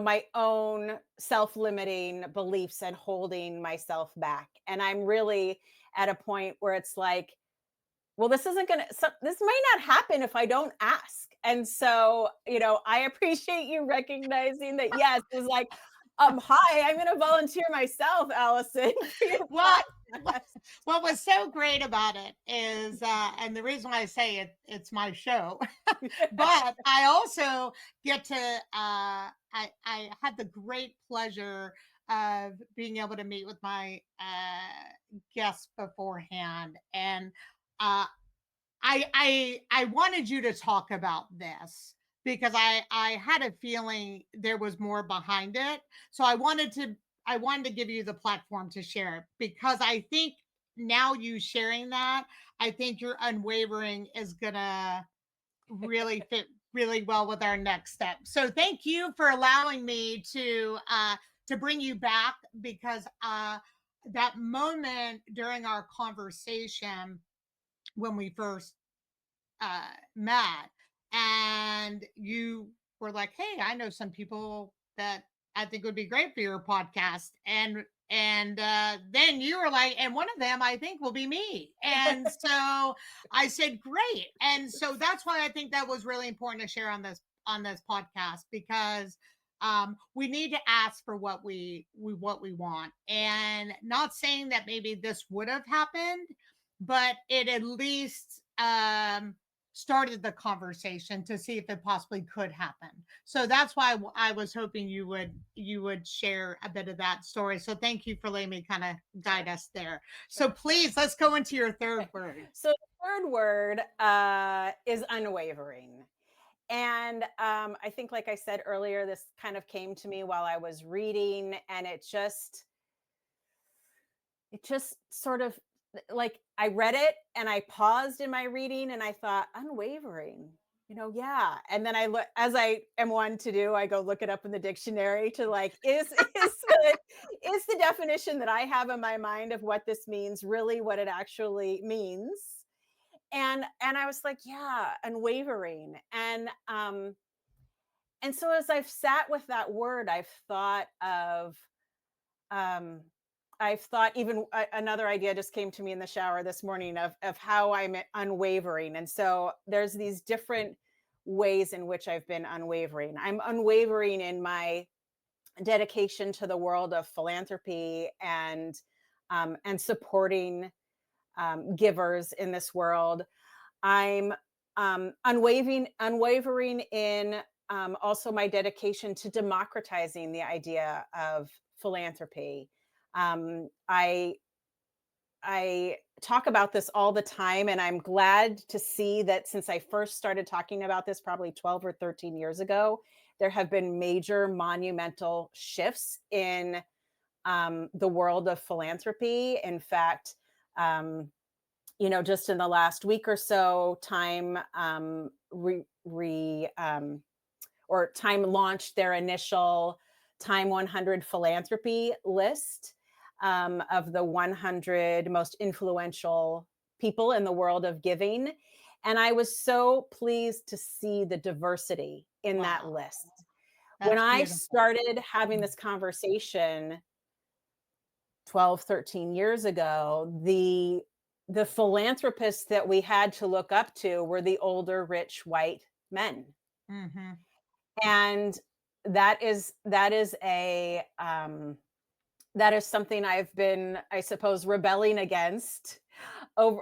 Speaker 2: my own self-limiting beliefs and holding myself back. And I'm really at a point where it's like, well, this might not happen if I don't ask. And so, I appreciate you recognizing that. Yes, it's like, hi, I'm going to volunteer myself, Allison, for your
Speaker 1: Well,
Speaker 2: podcast.
Speaker 1: what was so great about it is, and the reason why I say it's my show, but I also get to, I had the great pleasure of being able to meet with my guests beforehand, and uh, I wanted you to talk about this because I had a feeling there was more behind it. So I wanted to give you the platform to share it, because I think now you sharing that, I think your unwavering is gonna really fit really well with our next step. So thank you for allowing me to bring you back, because that moment during our conversation when we first met, and you were like, "Hey, I know some people that I think would be great for your podcast," and then you were like, "And one of them I think will be me." And so I said, "Great." And so that's why I think that was really important to share on this podcast, because we need to ask for what we want, and not saying that maybe this would have happened, but it at least started the conversation to see if it possibly could happen. So that's why I was hoping you would share a bit of that story. So thank you for letting me kind of guide
Speaker 2: Sure,
Speaker 1: us there. So
Speaker 2: sure.
Speaker 1: please, let's go into your third word.
Speaker 2: So the third word is unwavering. And I think, like I said earlier, this kind of came to me while I was reading, and it just sort of, like, I read it and I paused in my reading and I thought, unwavering. Yeah. And then I look, as I am one to do, I go look it up in the dictionary to, like, is the definition that I have in my mind of what this means really what it actually means. And I was like, yeah, unwavering. And so as I've sat with that word, um, I've thought, even another idea just came to me in the shower this morning of how I'm unwavering. And so there's these different ways in which I've been unwavering. I'm unwavering in my dedication to the world of philanthropy and supporting givers in this world. I'm unwavering in also my dedication to democratizing the idea of philanthropy. I talk about this all the time, and I'm glad to see that since I first started talking about this probably 12 or 13 years ago, there have been major monumental shifts in the world of philanthropy. In fact, just in the last week or so, Time launched their initial Time 100 philanthropy list of the 100 most influential people in the world of giving. And I was so pleased to see the diversity in that
Speaker 1: Wow,
Speaker 2: list. When
Speaker 1: that's
Speaker 2: I
Speaker 1: beautiful.
Speaker 2: started having this conversation 12, 13 years ago, the philanthropists that we had to look up to were the older, rich, white men.
Speaker 1: Hmm.
Speaker 2: And that is something I've been, I suppose, rebelling against over,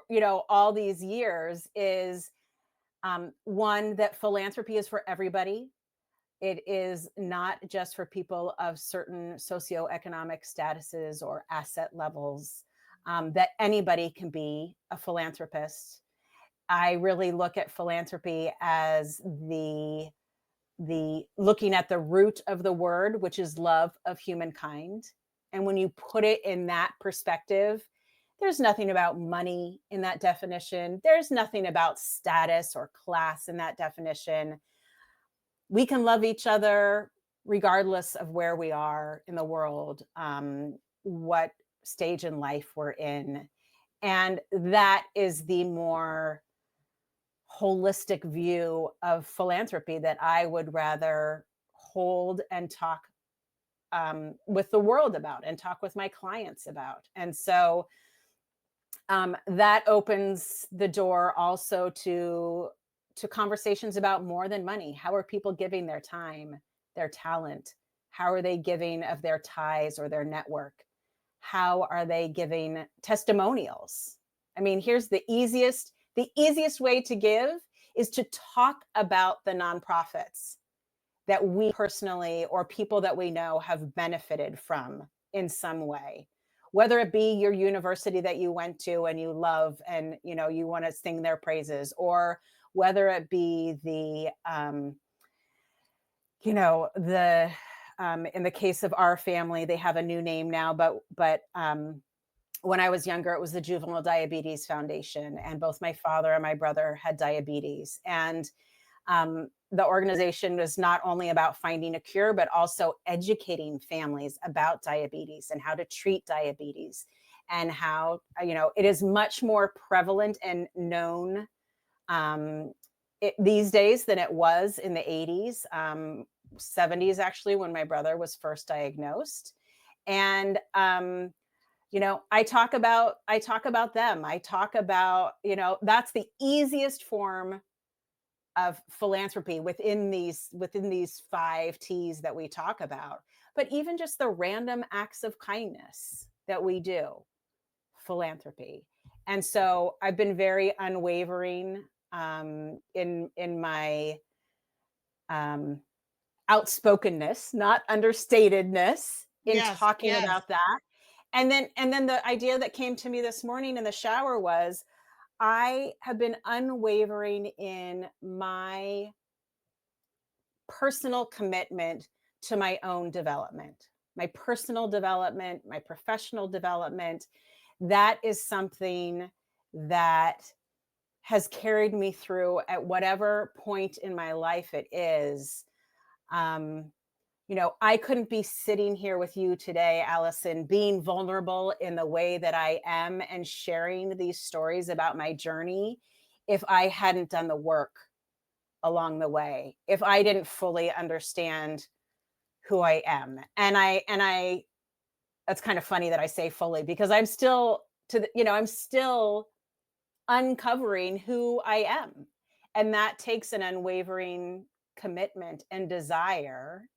Speaker 2: all these years, is One, that philanthropy is for everybody. It is not just for people of certain socioeconomic statuses or asset levels, that anybody can be a philanthropist. I really look at philanthropy as the looking at the root of the word, which is love of humankind. And when you put it in that perspective, there's nothing about money in that definition. There's nothing about status or class in that definition. We can love each other regardless of where we are in the world, what stage in life we're in. And that is the more holistic view of philanthropy that I would rather hold and talk with the world about and talk with my clients about. And so that opens the door also to conversations about more than money. How are people giving their time, their talent? How are they giving of their ties or their network? How are they giving testimonials? I mean, here's the easiest way to give is to talk about the nonprofits that we personally or people that we know have benefited from in some way, whether it be your university that you went to and you love and you want to sing their praises, or whether it be the in the case of our family, they have a new name now, but when I was younger, it was the Juvenile Diabetes Foundation, and both my father and my brother had diabetes. And the organization was not only about finding a cure, but also educating families about diabetes and how to treat diabetes, and how it is much more prevalent and known these days than it was in the 80s, 70s, actually, when my brother was first diagnosed. And I talk about them. I talk about, that's the easiest form of philanthropy within these 5 T's that we talk about. But even just the random acts of kindness that we do, philanthropy. And so I've been very unwavering in my outspokenness, not understatedness, in
Speaker 1: Yes,
Speaker 2: talking
Speaker 1: yes.
Speaker 2: about that. And then the idea that came to me this morning in the shower was, I have been unwavering in my personal commitment to my own development, my personal development, my professional development. That is something that has carried me through at whatever point in my life it is. Um, I couldn't be sitting here with you today, Alison, being vulnerable in the way that I am and sharing these stories about my journey, if I hadn't done the work along the way, if I didn't fully understand who I am. And I that's kind of funny that I say fully, because I'm still I'm still uncovering who I am. And that takes an unwavering commitment and desire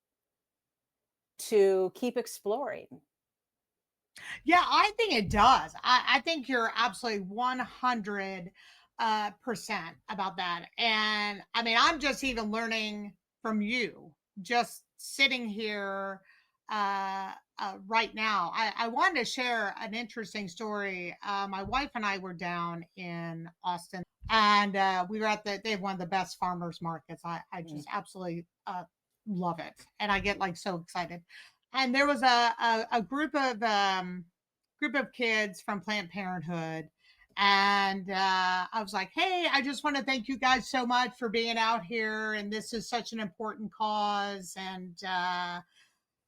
Speaker 2: to keep exploring.
Speaker 1: Yeah, I think it does. I think you're absolutely 100 percent about that. And I mean, I'm just even learning from you, just sitting here right now. I wanted to share an interesting story. My wife and I were down in Austin, and we were at they have one of the best farmers markets. I
Speaker 2: Mm,
Speaker 1: just absolutely love it, and I get like so excited. And there was a group of kids from Planned Parenthood. And I was like, hey, I just want to thank you guys so much for being out here. And this is such an important cause. And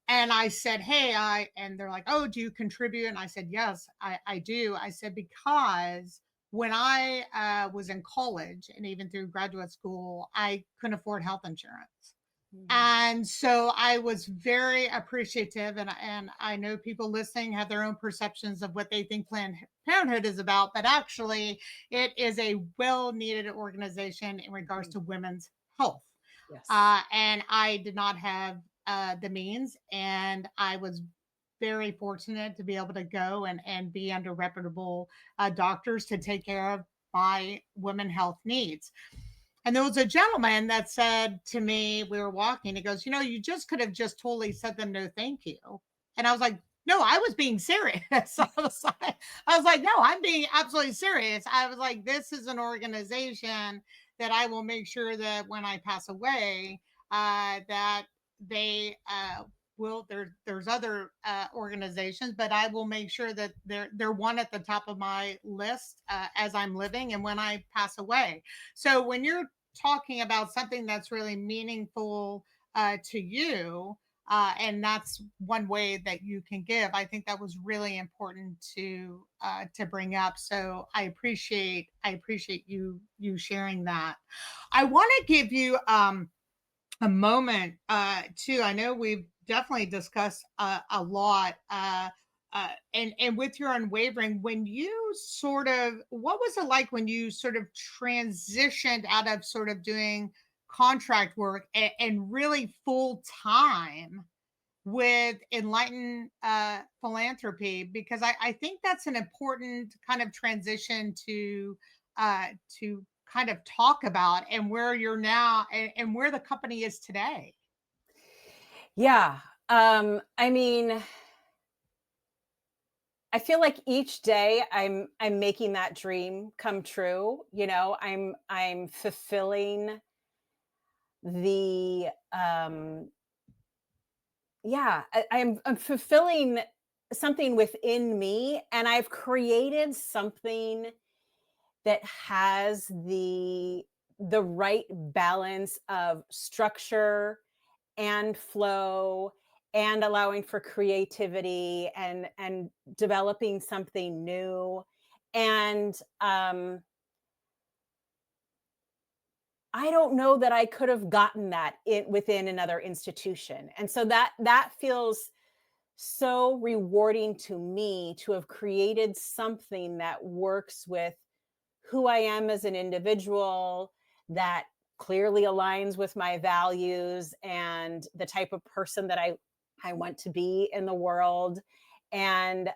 Speaker 1: I said, hey, and they're like, oh, do you contribute? And I said, yes, I do. I said, because when I was in college and even through graduate school, I couldn't afford health insurance.
Speaker 2: mm,
Speaker 1: And so I was very appreciative, and I know people listening have their own perceptions of what they think Planned Parenthood is about, but actually, it is a well needed organization in regards
Speaker 2: mm.
Speaker 1: to women's health.
Speaker 2: Yes.
Speaker 1: And I did not have the means, and I was very fortunate to be able to go and be under reputable doctors to take care of my women health needs. And there was a gentleman that said to me, we were walking, he goes, you just could have just totally said them no, thank you. And I was like, no, I was being serious. I was like, no, I'm being absolutely serious. I was like, this is an organization that I will make sure that when I pass away, that they will there's other organizations, but I will make sure that they're one at the top of my list as I'm living and when I pass away. So when you're talking about something that's really meaningful to you, and that's one way that you can give. I think that was really important to bring up. So I appreciate you sharing that. I want to give you a moment too. I know we've definitely discussed a lot. And with your unwavering, when you sort of, what was it like when you sort of transitioned out of sort of doing contract work and really full time with Enlightened Philanthropy? Because I think that's an important kind of transition to kind of talk about, and where you're now, and where the company is today.
Speaker 2: Yeah. I mean, I feel like each day I'm making that dream come true. I'm fulfilling the yeah, I'm fulfilling something within me, and I've created something that has the right balance of structure and flow and allowing for creativity and developing something new. And I don't know that I could have gotten that within another institution. And so that feels so rewarding to me, to have created something that works with who I am as an individual, that clearly aligns with my values and the type of person that I want to be in the world. And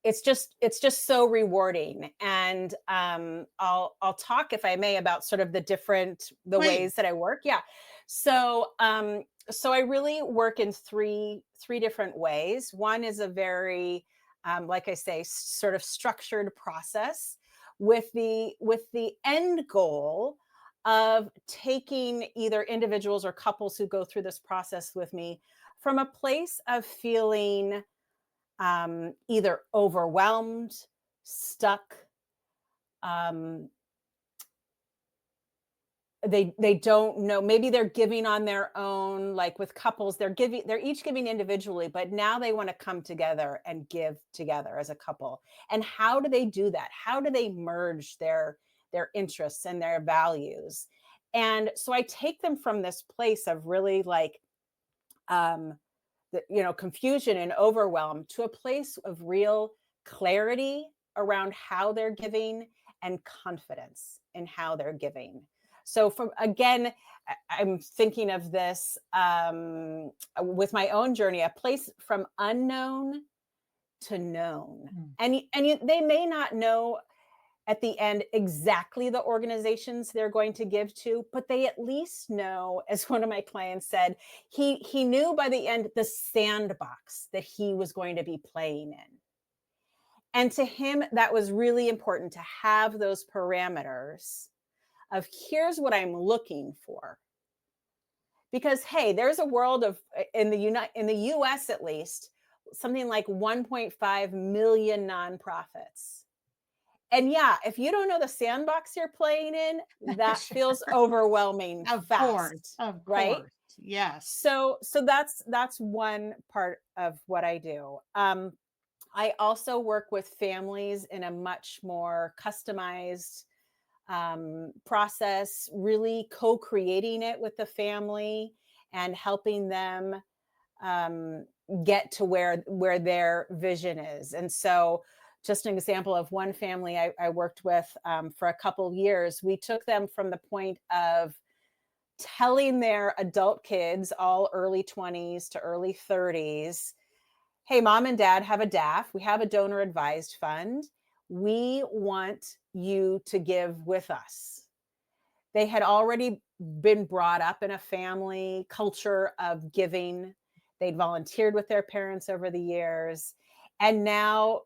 Speaker 2: it's just so rewarding. And I'll talk, if I may, about sort of the
Speaker 1: Please.
Speaker 2: ways that I work. Yeah. So I really work in three different ways. One is a very like I say, sort of structured process with the end goal of taking either individuals or couples who go through this process with me from a place of feeling either overwhelmed, stuck. Um, they don't know. Maybe they're giving on their own. Like with couples, they're each giving individually, but now they want to come together and give together as a couple. And how do they do that? How do they merge their interests and their values? And so I take them from this place of really like um confusion and overwhelm to a place of real clarity around how they're giving and confidence in how they're giving. So from again, I'm thinking of this with my own journey, a place from unknown to known.
Speaker 1: Mm.
Speaker 2: And they may not know at the end exactly the organizations they're going to give to, but they at least know, as one of my clients said, he knew by the end the sandbox that he was going to be playing in. And to him, that was really important to have those parameters of here's what I'm looking for. Because hey, there's a world of in the US at least, something like 1.5 million nonprofits. And yeah, if you don't know the sandbox you're playing in, that
Speaker 1: Sure.
Speaker 2: feels overwhelming
Speaker 1: Of course,
Speaker 2: fast,
Speaker 1: of
Speaker 2: right?
Speaker 1: course, yes.
Speaker 2: So that's one part of what I do. I also work with families in a much more customized process, really co-creating it with the family and helping them um, get to where their vision is. And so, just an example of one family I worked with for a couple years, we took them from the point of telling their adult kids, all early 20s to early 30s, hey, mom and dad have a DAF. We have a donor advised fund. we want you to give with us. They had already been brought up in a family culture of giving. They'd volunteered with their parents over the years. And now,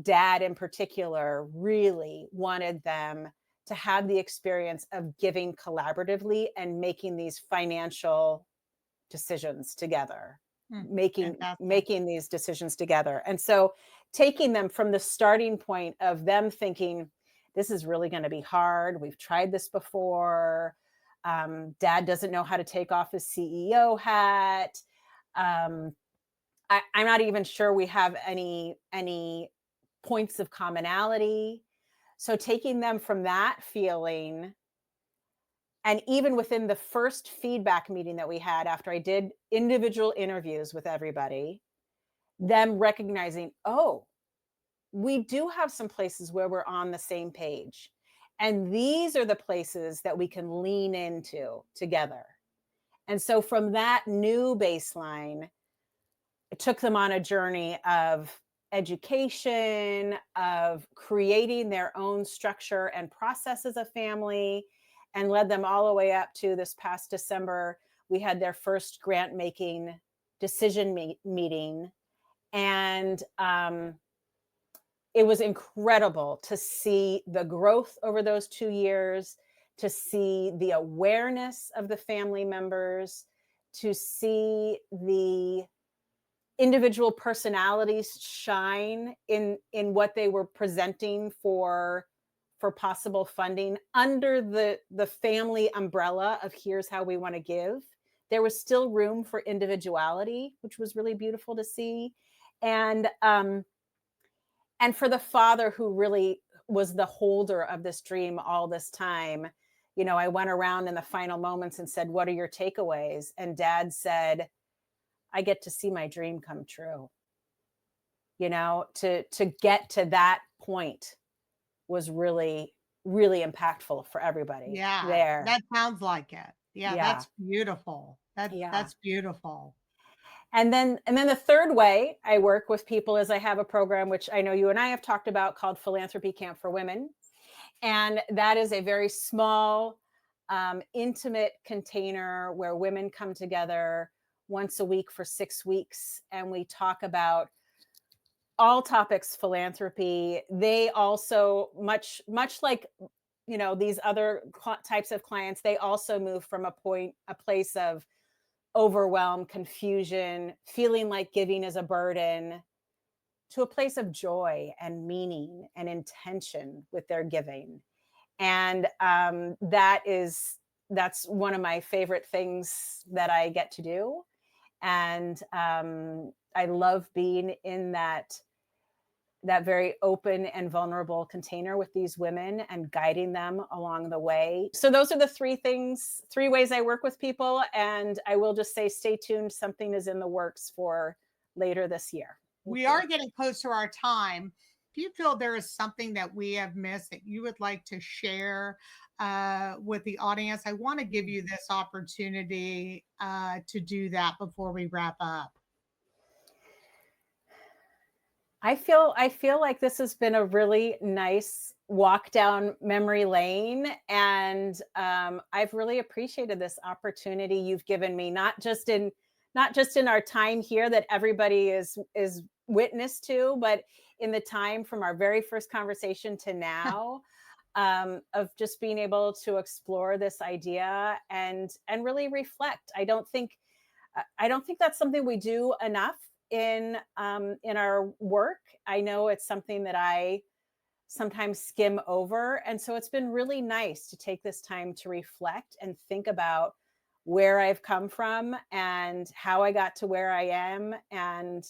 Speaker 2: dad in particular really wanted them to have the experience of giving collaboratively and making these financial decisions together,
Speaker 1: Hmm,
Speaker 2: making
Speaker 1: fantastic.
Speaker 2: making these decisions together. And so taking them from the starting point of them thinking, this is really going to be hard. We've tried this before. Dad doesn't know how to take off his CEO hat. Um, I'm not even sure we have any points of commonality. So taking them from that feeling, and even within the first feedback meeting that we had after I did individual interviews with everybody, them recognizing, oh, we do have some places where we're on the same page. And these are the places that we can lean into together. And so from that new baseline, it took them on a journey of education, of creating their own structure and process as a family, and led them all the way up to this past December. We had their first grant making decision meeting. And it was incredible to see the growth over those 2 years, to see the awareness of the family members, to see the individual personalities shine in what they were presenting for possible funding under the family umbrella of here's how we want to give. There was still room for individuality, which was really beautiful to see. And for the father who really was the holder of this dream all this time, I went around in the final moments and said, what are your takeaways? And dad said, I get to see my dream come true. To get to that point was really, really impactful for everybody
Speaker 1: Yeah,
Speaker 2: there.
Speaker 1: that sounds like it. Yeah,
Speaker 2: Yeah.
Speaker 1: that's beautiful.
Speaker 2: Yeah.
Speaker 1: That's beautiful.
Speaker 2: And then the third way I work with people is I have a program which I know you and I have talked about called Philanthropy Camp for Women. And that is a very small, intimate container where women come together once a week for 6 weeks. And we talk about all topics philanthropy. They also, much like these other types of clients, they also move from a place of overwhelm, confusion, feeling like giving is a burden, to a place of joy and meaning and intention with their giving. And that's one of my favorite things that I get to do. And I love being in that very open and vulnerable container with these women and guiding them along the way. So those are the three ways I work with people. And I will just say, stay tuned. Something is in the works for later this year. Thank
Speaker 1: We
Speaker 2: you.
Speaker 1: are getting close to our time. If you feel there is something that we have missed that you would like to share with the audience, I want to give you this opportunity to do that before we wrap up.
Speaker 2: I feel like this has been a really nice walk down memory lane, and I've really appreciated this opportunity you've given me, not just in our time here that everybody is witness to, but in the time from our very first conversation to now, of just being able to explore this idea and really reflect. I don't think that's something we do enough in our work. I know it's something that I sometimes skim over, and so it's been really nice to take this time to reflect and think about where I've come from and how I got to where I am, and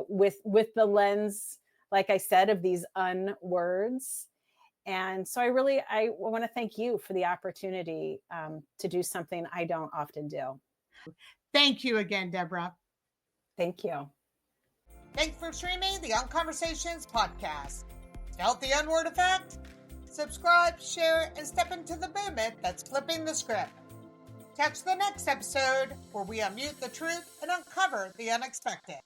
Speaker 2: with the lens, like I said, of these unwords. And so I want to thank you for the opportunity to do something I don't often do.
Speaker 1: Thank you again, Deborah.
Speaker 2: Thank you.
Speaker 1: Thanks for streaming the Unconversations podcast. Felt the unword effect? Subscribe, share, and step into the movement that's flipping the script. Catch the next episode where we unmute the truth and uncover the unexpected.